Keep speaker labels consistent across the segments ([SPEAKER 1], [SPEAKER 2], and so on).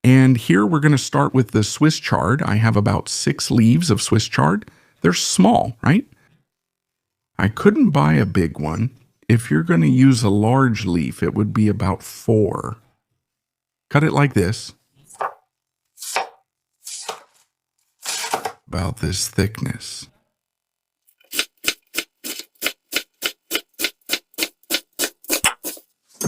[SPEAKER 1] And here we're going to start with the Swiss chard. I have about 6 leaves of Swiss chard. They're small, right? I couldn't buy a big one. If you're going to use a large leaf, it would be about 4. Cut it like this. About this thickness.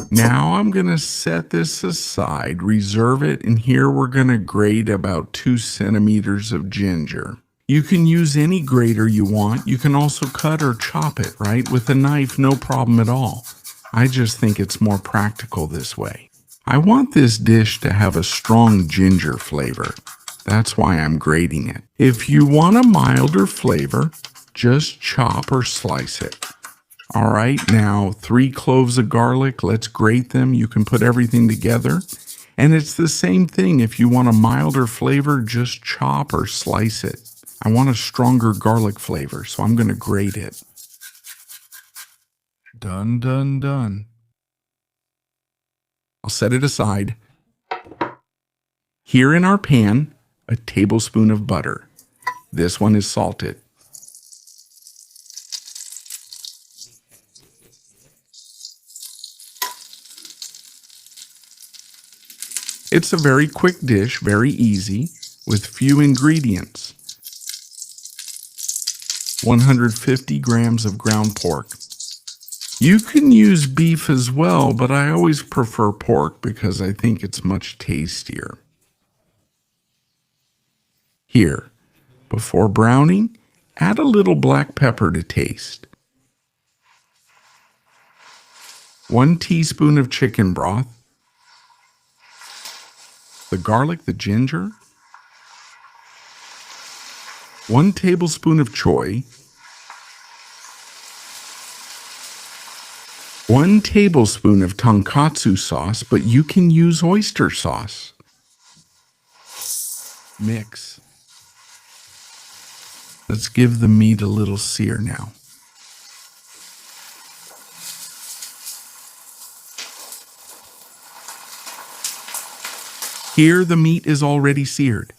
[SPEAKER 1] Now I'm going to set this aside, reserve it, and here we're going to grate about 2 centimeters of ginger. You can use any grater you want. You can also cut or chop it, right? With a knife, no problem at all. I just think it's more practical this way. I want this dish to have a strong ginger flavor. That's why I'm grating it. If you want a milder flavor, just chop or slice it. All right, now 3 cloves of garlic, let's grate them. You can put everything together. And it's the same thing. If you want a milder flavor, just chop or slice it. I want a stronger garlic flavor, so I'm going to grate it. Done, done, done. I'll set it aside. Here in our pan, a tablespoon of butter. This one is salted. It's a very quick dish, very easy, with few ingredients. 150 grams of ground pork. You can use beef as well, but I always prefer pork because I think it's much tastier. Here, before browning, add a little black pepper to taste. 1 teaspoon of chicken broth. The garlic, the ginger. 1 tablespoon of choy. 1 tablespoon of tonkatsu sauce, but you can use oyster sauce. Mix. Let's give the meat a little sear now. Here the meat is already seared.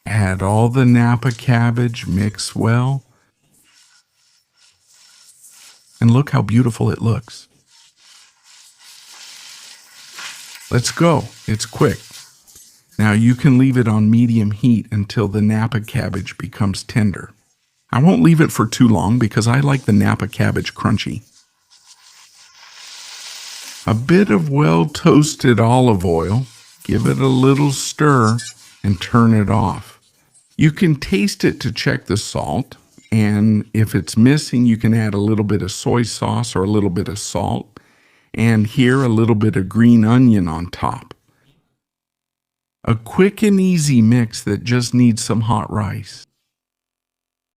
[SPEAKER 1] Add all the Napa cabbage, mix well. And look how beautiful it looks. Let's go. It's quick. Now you can leave it on medium heat until the Napa cabbage becomes tender. I won't leave it for too long because I like the Napa cabbage crunchy. A bit of well-toasted olive oil. Give it a little stir and turn it off. You can taste it to check the salt, and if it's missing, you can add a little bit of soy sauce or a little bit of salt, and here a little bit of green onion on top. A quick and easy mix that just needs some hot rice.